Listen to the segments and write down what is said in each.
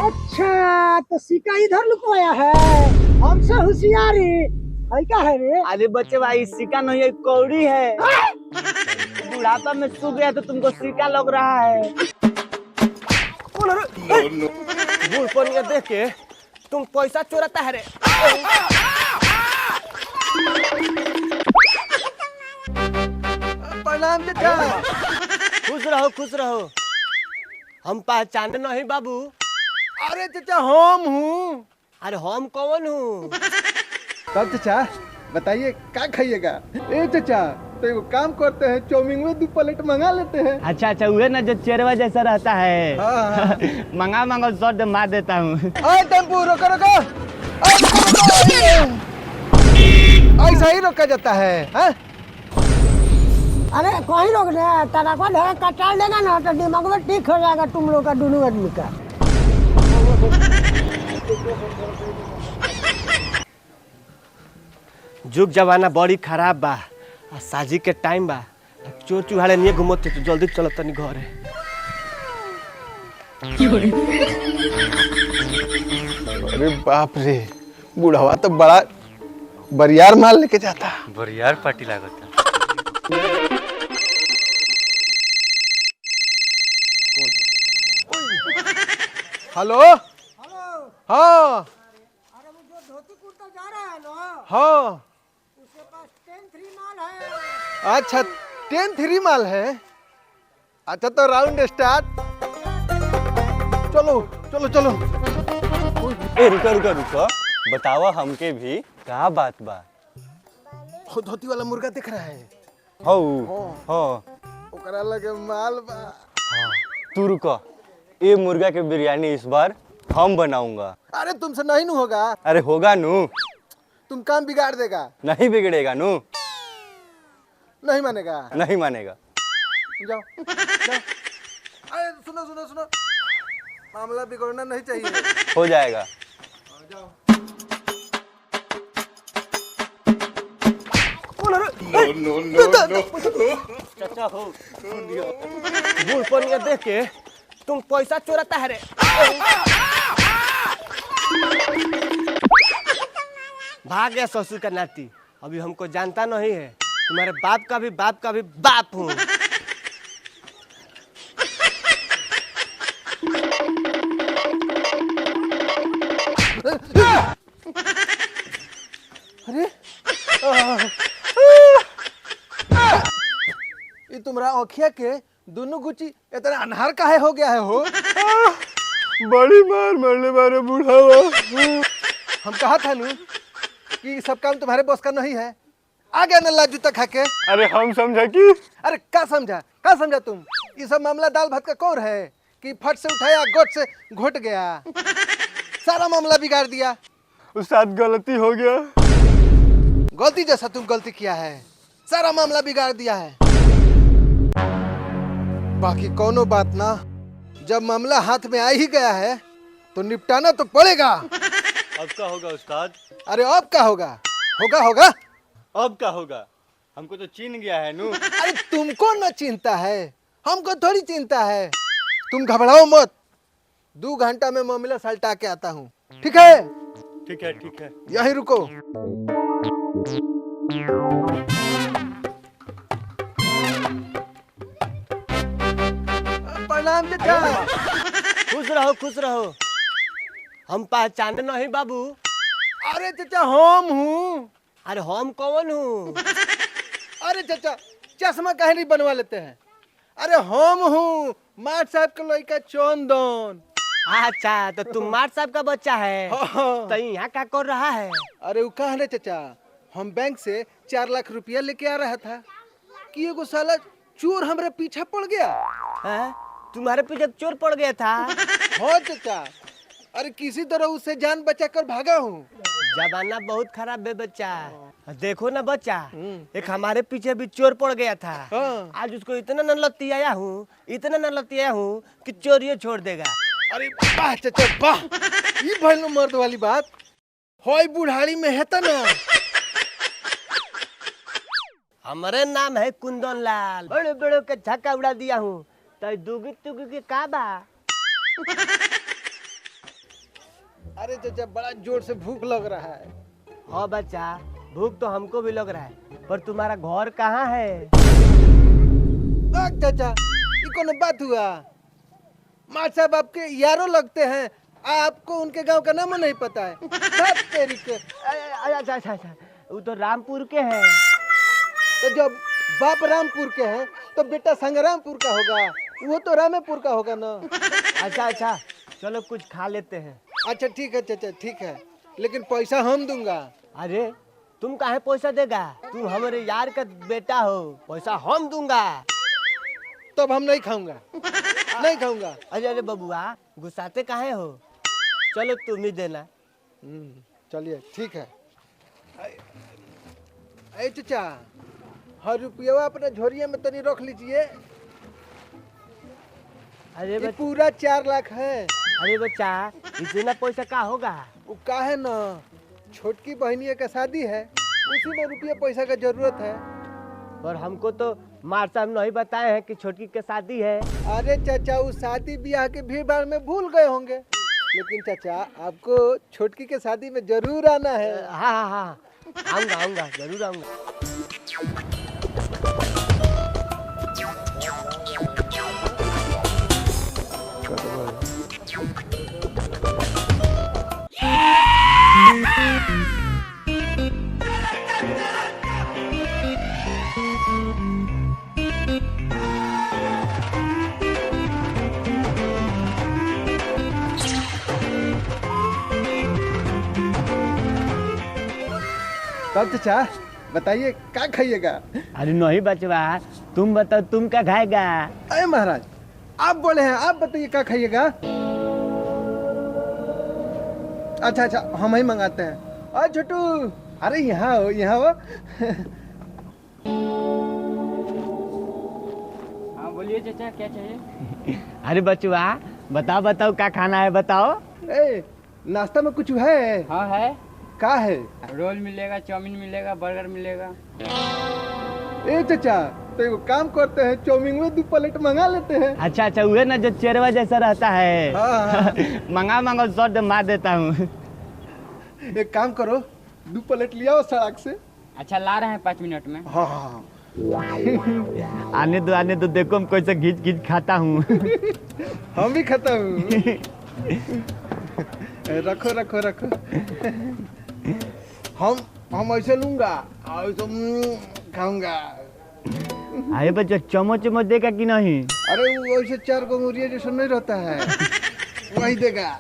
अच्छा तो सिक्का इधर लुकवाया है। हमसे होशियारी है क्या है रे? अरे बच्चे भाई सिक्का नहीं है, कौड़ी है। बुढ़ापा में सूख गया तो तुमको सिक्का लग रहा है। बूढ़ पनिया देख के तुम पैसा चोराता है रे। प्रणाम चाचा। खुश रहो खुश रहो। हम पहचाने नहीं बाबू। अरे चाचा हम हूँ। अरे हम कौन हूँ? तब चाचा बताइए क्या खाइएगा? ए चाचा तो एगो काम करते हैं, चाउमीन में 2 प्लेट मंगा लेते हैं। अच्छा अच्छा वह ना जो चेरवा जैसा रहता है। हाँ। मंगा मंगा शॉट मार देता हूँ। अरे टेम्पू रोको रोको। ऐसा ही रोका जाता है हाँ? अरे कहीं रोक दे, तड़कवा धरे कटाल देगा ना तो दिमाग में ठीक हो जाएगा तुम लोग का, दोनों आदमी का। जुग जमाना बड़ी खराब बा। आ साजी के टाइम बा। चोर चुहाड़े नहीं घूमते तो जल्दी चलो तनी घरे। अरे बाप रे, बुढ़ावा तो बड़ा बरियार माल लेके जाता। बरियार पार्टी लागत। हेलो। हाँ अरे वो जो धोती कुर्ता जा रहा है ना, हाँ। उसके पास 10-3 माल है। अच्छा 10-3 माल है। अच्छा तो राउंड स्टार्ट। चलो चलो चलो। ए रुको रुको रुको, बतावा हमके भी का बात बा। वो धोती वाला मुर्गा दिख रहा है। हो हो ओकरा लगे माल बा। तू रुको, ये मुर्गा के बिरयानी इस बार हम बनाऊंगा। अरे तुमसे नहीं नू होगा। अरे होगा नू। तुम काम बिगाड़ देगा। नहीं बिगड़ेगा नू। नहीं मानेगा। नहीं मानेगा। जाओ जाओ। अरे सुनो सुनो सुनो, मामला बिगड़ना नहीं चाहिए। हो जाएगा। जाओ। चाचा हो बूढ़ पनिया देख के तुम पैसा चोराता है रे। भाग गया ससुर का नाती। अभी हमको जानता नहीं है। तुम्हारे बाप का भी बाप हूँ। अरे ये तुम्हारा औखिया के दोनों गुची इतना अनहार काहे हो गया है हो? बड़ी मार मरने वाले बूढ़ावा। हम कहा था नू कि सब काम तुम्हारे बॉस का नहीं है। आ गया ना जूता खा के। अरे हम समझा कि अरे क्या समझा तुम? ये सब मामला दाल भात का कौर है कि फट से उठाया गोट से घोट गया, सारा मामला बिगाड़ दिया। उस्ताद गलती हो गया। गलती जैसा तुम गलती किया है, सारा मामला बिगाड़ दिया है। बाकी कोनो बात ना, जब मामला हाथ में आ ही गया है तो निपटाना तो पड़ेगा। अब क्या होगा उस्ताद? अरे अब क्या होगा? होगा अब क्या होगा? हमको तो चीन गया है नू। अरे तुमको न चिंता है, हमको थोड़ी चिंता है। तुम घबराओ मत, 2 घंटा में मामला सलटा के आता हूँ। ठीक है? ठीक है ठीक है। यहीं रुको। प्रणाम चाचा। खुश रहो। हम पहचाने नहीं बाबू। अरे चाचा हम हूँ। अरे हम कौन हूँ? अरे चाचा चश्मा काहे नहीं बनवा लेते हैं? अरे हम हूँ मार साहब के लड़का चंदन। अच्छा तो तुम मार साहब का बच्चा है। हाँ। तो यहाँ क्या कर रहा है? अरे वो कहा ना चाचा, हम बैंक से 4 लाख रुपया लेके आ रहा था कि एगो साला चोर हमारे पीछे पड़ गया। हैं? तुम्हारे पीछे चोर पड़ गया था? हाँ चाचा, अरे किसी तरह उससे जान बचा कर भागा हूँ। जमाना बहुत खराब है बच्चा। देखो ना बच्चा, एक हमारे पीछे भी चोर पड़ गया था। हाँ। आज उसको इतना नलतियाया हूँ कि चोरिये छोड़ देगा। अरे वाह चाचा वाह, ये भइल मर्द वाली बात। होय बुढ़ाड़ी में है तना। हमारे नाम है कुंदन लाल। बड़े बड़े के झक्का उड़ा दिया हूँ। तो दुगी तुगी के का बा? अरे चाचा बड़ा जोर से भूख लग रहा है। हाँ बच्चा, भूख तो हमको भी लग रहा है, पर तुम्हारा घर कहाँ है? चाचा ये कौन बात हुआ? माँ साहब आपके यारों लगते हैं, आपको उनके गांव का नाम नहीं पता है। तेरी के। अच्छा अच्छा अच्छा, वो तो रामपुर के हैं। तो जब बाप रामपुर के हैं तो बेटा संग्रामपुर का होगा, वो तो रामेपुर का होगा ना। अच्छा अच्छा, चलो कुछ खा लेते हैं। अच्छा ठीक है चाचा, ठीक है, लेकिन पैसा हम दूंगा। अरे तुम काहे पैसा देगा? तुम हमारे यार का बेटा हो, पैसा हम दूंगा। तब हम नहीं खाऊंगा, नहीं खाऊंगा। अरे अरे बबुआ, गुस्साते काहे हो? चलो तुम ही देना। चलिए ठीक है। ए चाचा, हर रुपया अपने झोरिया में तनी रख लीजिए। अरे ये पूरा 4 लाख है। अरे बच्चा, इतना पैसा का होगा? वो का है ना, छोटकी बहनिया का शादी है, उसी में रुपया पैसा का जरूरत है। पर हमको तो मार साहब नहीं बताए हैं कि छोटकी की शादी है। अरे चाचा, उस शादी ब्याह के भीड़ भाड़ में भूल गए होंगे, लेकिन चाचा आपको छोटकी के शादी में जरूर आना है। हाँ हाँ हाँ, आऊंगा आऊंगा, जरूर आऊंगा। तब चाचा बताइए क्या खाइएगा? अरे नहीं बचवा, तुम बताओ तुम क्या खाएगा? अरे महाराज आप बोले हैं, आप बताइए क्या खाइएगा? अच्छा अच्छा, हम ही मंगाते हैं। अरे छोटू, अरे यहाँ हो, यहाँ हो। हाँ बोलिए चाचा, क्या चाहिए? अरे बचवा बताओ बताओ क्या खाना है, बताओ। ए, नाश्ता में कुछ है? हाँ है, का है? रोल मिलेगा, चाउमीन मिलेगा, बर्गर मिलेगा। ए चाचा, तो एगो काम करते हैं, चाउमीन में 2 प्लेट मंगा लेते हैं। अच्छा अच्छा, वह ना जो चेरवा जैसा रहता है। हाँ। मंगा मंगा शॉर्ट मार देता हूँ। एक काम करो, 2 प्लेट लिया आओ सड़क से। अच्छा ला रहे हैं 5 मिनट में। हाँ हाँ। आने दो, देखो हम कैसे घिच घिच खाता हूँ। हम भी खाता हूँ। रखो रखो रखो। हम ऐसे लूंगा, ऐसे खाऊंगा। अरे बच्चा, चम्मच चम्मच देगा कि नहीं? अरे वो ऐसे 4 को मुरिया जैसा नहीं रहता है, वही देगा।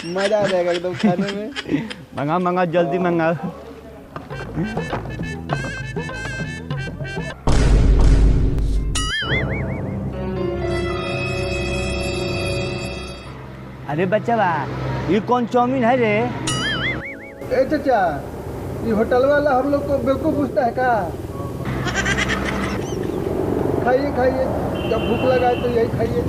मजा आ जाएगा एकदम खाने में। मंगा मंगा, जल्दी मंगाओ। अरे बच्चा बा, ये कौन चाउमीन है रे? ए चाचा, ये होटल वाला हम लोग को बेवकूफ पूछता है का? खाइए खाइए, जब भूख लगा है तो यही खाइए।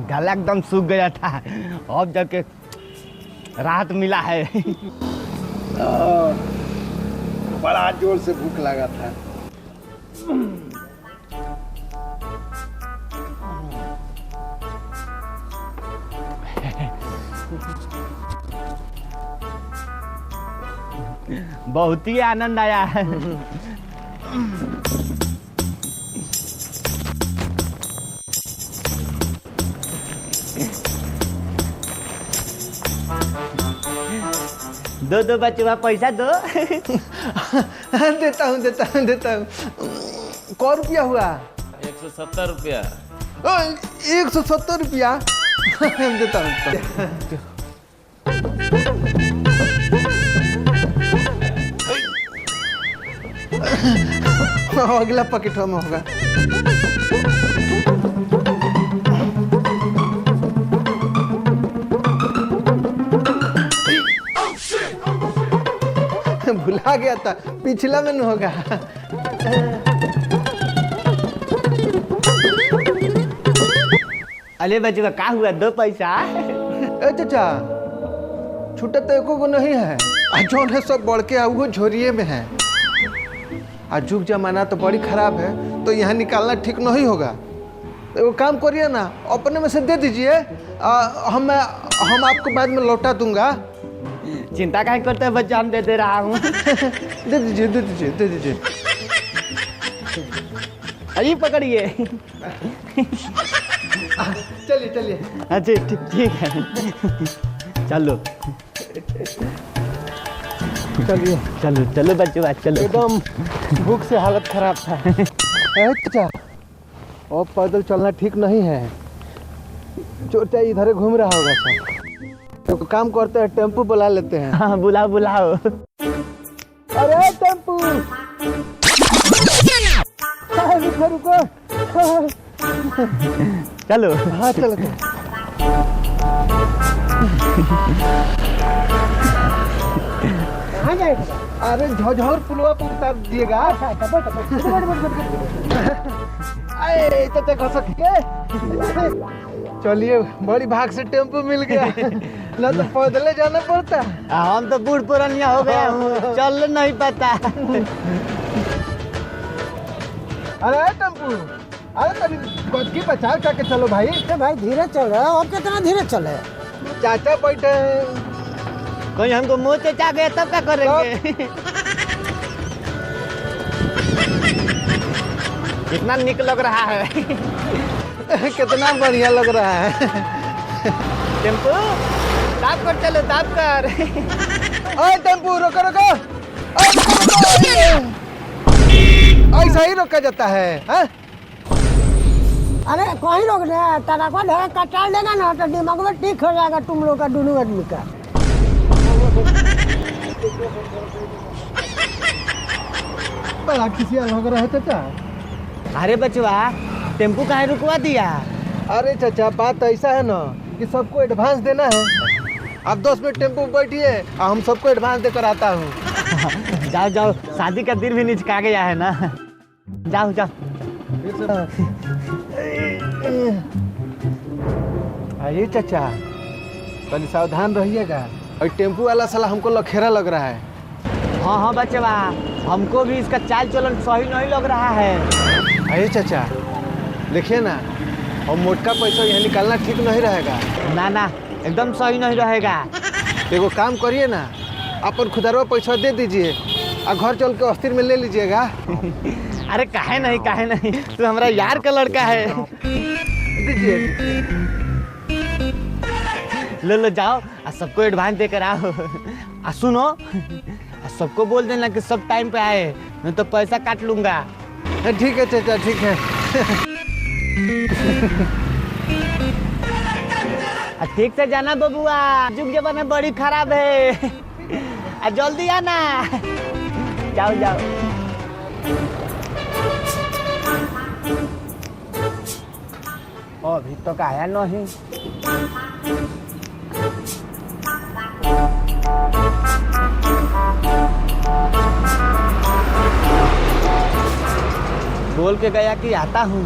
गला एकदम सूख गया था, अब जाके राहत मिला है। बड़ा जोर से भूख लगा था। बहुत ही आनंद आया है। दो बचवा पैसा दो। देता हूँ। कौ रुपया हुआ? 170 रुपया। 170 रुपया। देता हूँ। अगला पैकेट में होगा। भुला गया था, पिछला में नहीं होगा। अरे बचवा का हुआ, दो पैसा। ए चाचा, छूटा तो एको को नहीं है। जौन है सब बढ़ के वो झोरिए में है। आज जुग जमाना तो बड़ी खराब है, तो यहाँ निकालना ठीक नहीं होगा। तो वो काम करिए ना, अपने में से दे दीजिए। हम आपको बाद में लौटा दूंगा। चिंता काहे करते हैं बच्चा, हम दे रहा हूँ। दे दीजिए। अरे पकड़िए। चलिए। अच्छा ठीक है। चलो बच्चों चलो। एकदम भूख से हालत खराब था। चाचा, अब पैदल चलना ठीक नहीं है। चोटा इधर घूम रहा होगा सब। तो काम करते हैं, टेम्पू बुला लेते हैं। हाँ बुलाओ। अरे टेम्पू, रुको। चलो। हाँ चलो। कहाँ जाएगा? अरे झौझौर पुलवा पर उतार दिएगा। अरे चाचा खसक के। चलिए, बड़ी भाग से टेम्पो मिल गया। ना तो पैदल जाना पड़ता। हम तो बूढ़ पुरानिया हो गया हूँ, चल नहीं पता। अरे टेम्पू, अरे तनी गद्दी बचाओ के चलो भाई। अरे भाई धीरे चल रहा है, और कितना धीरे चले? चाचा बैठे हैं। कोई हमको मुँह चेचा गया तब क्या करेंगे? कितना निक लग रहा है। कितना बढ़िया लग रहा है। टेम्पू दाब कर चलो, दाब कर। ओए टेम्पू, रोको। ऐसा ही रोका जाता है, हाँ? अरे कहीं रोक दे, तड़कवा ढेर कटाल देगा ना तो दिमाग में ठीक हो जाएगा तुम लोग का, दोनों आदमी का। बड़ा खिसिया लग रहा है चाचा। अरे बचवा, टेम्पू काहे रुकवा दिया? अरे चाचा, बात ऐसा है ना कि सबको एडवांस देना है। आप 10 मिनट टेम्पो बैठिए, हम सबको एडवांस देकर आता हूँ। जाओ, शादी का दिन भी निचका गया है ना। जाओ। अरे चाचा, कल सावधान रहिएगा। और टेम्पू वाला साला हमको लखेरा लग रहा है। हाँ बचवा, हमको भी इसका चाल चलन सही नहीं लग रहा है। अरे चाचा, देखिए ना, और मोटका पैसा यहाँ निकालना ठीक नहीं रहेगा। ना, एकदम सही नहीं रहेगा। एगो काम करिए ना, अपन खुदरवा पैसा दे दीजिए और घर चल के अस्थिर में ले लीजिएगा। अरे काहे नहीं, तू हमारा यार का लड़का है। दीजिए। लो जाओ, सबको एडवांस देकर आओ। सुनो, सबको बोल देना कि सब टाइम पे आए, नहीं तो पैसा काट लूंगा। ठीक है चाचा, ठीक है। ठीक से जाना बबुआ, जुग जमाना बड़ी खराब है। जल्दी आना। जाओ। अभी तक आया नहीं। बोल के गया कि आता हूँ,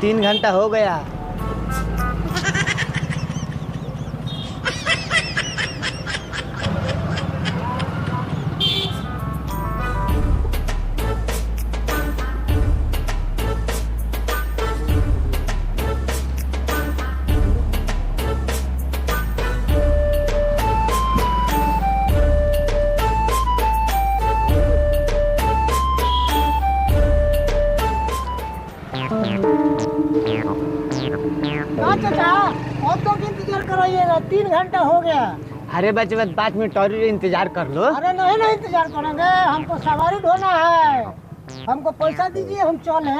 3 घंटा हो गया। चाचा, और तो इंतजार कराइएगा, 3 घंटा हो गया। अरे बच्चे बस 5 मिनट और इंतजार कर लो। अरे नहीं नहीं इंतजार करेंगे, हमको सवारी ढोना है, हमको पैसा दीजिए, हम चले।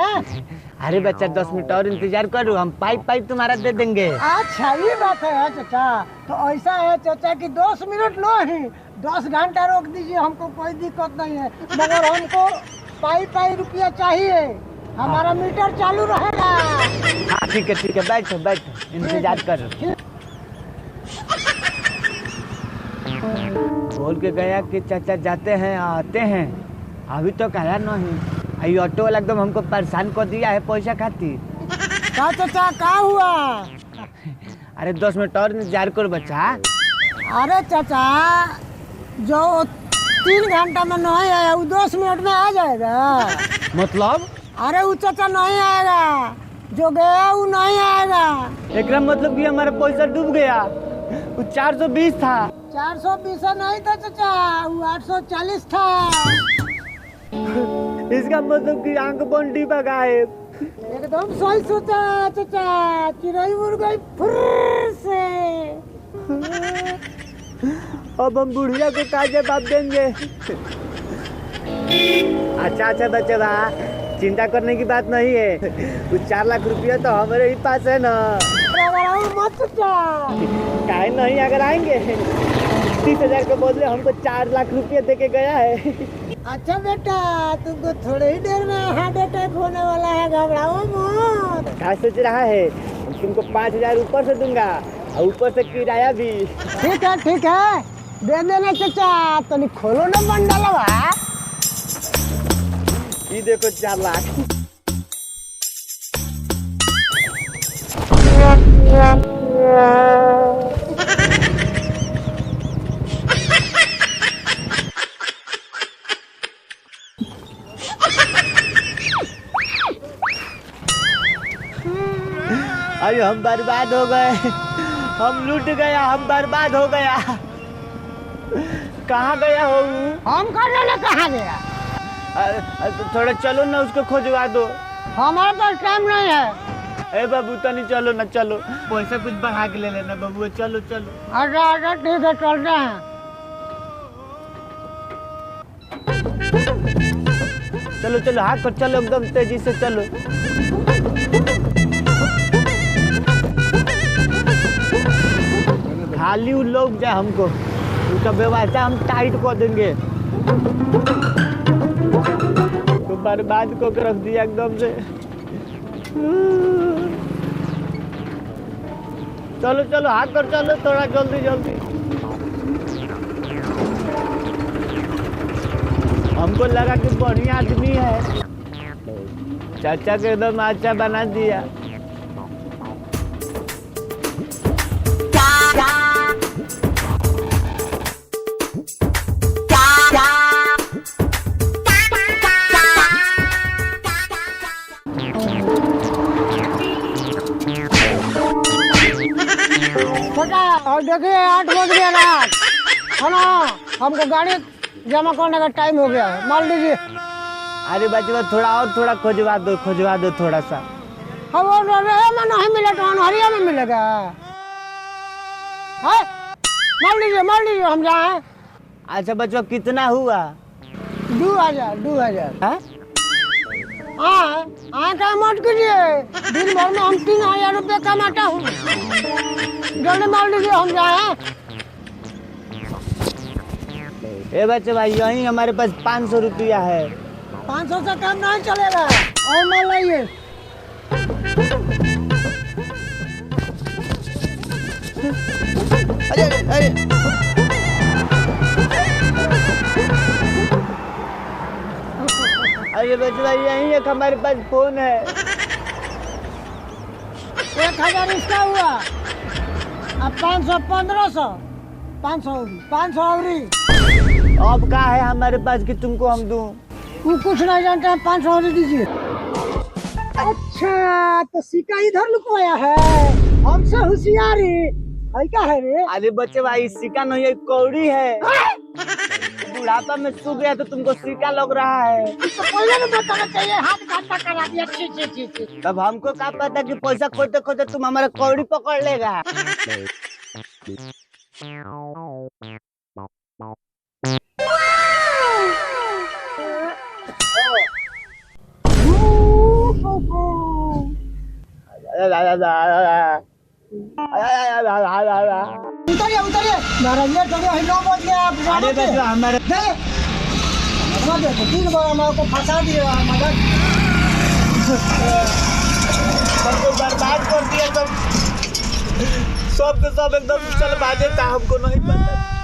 अरे बच्चा 10 मिनट और इंतजार करो, हम पाइप पाइप तुम्हारा दे देंगे। अच्छा ये बात है चाचा, तो ऐसा है चाचा कि 10 मिनट लो ही 10 घंटा रोक दीजिए, हमको कोई दिक्कत नहीं है, मगर हमको पाई रुपया चाहिए, हमारा मीटर चालू रहेगा। हाँ ठीक है बैठो बैठो इंतजार करो। बोल के गया कि चाचा जाते हैं आते हैं, अभी तो कहा नहीं। आई ऑटो वाला एकदम हमको परेशान कर दिया है पैसा खातिर। का चाचा का हुआ? अरे 10 मिनट और इंतजार करो बच्चा। अरे चाचा जो 3 घंटा में नहीं आया वो 10 मिनट में आ जाएगा। मतलब? अरे वो चाचा नहीं आएगा, जो गया वो नहीं आएगा। एक मतलब कि हमारा पैसा डूब गया, वो 420 था। 420 नहीं था चाचा, वो 840 था। इसका मतलब कि आंख बंडी भगाए। एकदम सही सोचा चाचा, चिड़ै उड़ गई फुर्र से। अब हम बुढ़िया को क्या जवाब देंगे? अच्छा बच्चे बा, चिंता करने की बात नहीं है, वो 4 लाख रुपया तो हमारे ही पास है ना। मत चाचा, काहे नहीं, अगर आएंगे 30,000 के बदले हमको 4 लाख रुपया दे के गया है। अच्छा बेटा, तुमको थोड़े ही देर में हार्ट अटैक होने वाला है, घबराओ मत। क्या सोच रहा है? तुमको 5,000 ऊपर से दूंगा और ऊपर से किराया भी। ठीक है दे देना चाचा, तनी खोलो ना बंडलवा। ये देखो 4 लाख। अरे हम बर्बाद हो गए, हम लूट गया, हम बर्बाद हो गया। कहाँ गया हो? हम करने कहाँ गया? तो थोड़ा चलो ना, उसको खोजवा दो। हमारे पास टाइम नहीं है। ए बाबू तनी चलो ना, चलो पैसा कुछ बढ़ा के ले लेना बाबू, चलो चलो। अच्छा ठीक है चलते हैं। चलो हाथ पर चलो, एकदम तेजी से चलो। खाली उन लोग जाए, हमको उसका व्यवस्था हम टाइट कर देंगे। तो बर्बाद को रख दिया एकदम से। चलो हाथ पर चलो, थोड़ा जल्दी। हमको लगा कि बढ़िया आदमी है, चाचा के एकदम अच्छा बना दिया। और देखिए 8 बज गया रात है ना, हमको गाड़ी जमा करने का टाइम हो गया है, मान लीजिए। अरे बच्चे थोड़ा खोजवा दो थोड़ा सा। अब वो में नहीं मिले तो अनहरिया में मिलेगा है? मान लीजिए हम जाए। अच्छा बच्चों कितना हुआ? 2,000। हाँ? हाँ क्या मत कीजिए, दिन भर में हम 3,000 रुपये कमाता हूँ। जल्दी मान लीजिए हम जाए। ए बच्चे भाई, यही हमारे पास 500 रुपया है। 500 से कम नहीं चलेगा, और मान लाइए। अरे बच्चे भाई, यही एक हमारे पास फोन है। 1,000 इसका हुआ, अब 500 1,500 500 औरी। अब क्या है हमारे पास कि तुमको हम दूं? तू कुछ नहीं जानता है, 500 औरी दीजिए। अच्छा तो सिक्का इधर लुकवाया है, हमसे होशियारी है क्या है रे? अरे बच्चे भाई, सिक्का नहीं है, कौड़ी है। बुढ़ापा में सूख गया तो तुमको सिक्का लग रहा है। इसको पहले नहीं बताना चाहिए, हाथ घाटा करा दिया। छी। तब हमको क्या पता कि पैसा खोते खोते तुम हमारा कौड़ी पकड़ लेगा। उतरिए उतरिए महाराज लेट हो गया है 9 बज गया आप अरे बेटा हमारे देखो 3 बार हमारे को फंसा दिए मदद सबको बर्बाद कर दिया सब सब के सब एकदम चल बाजे था हमको नहीं पता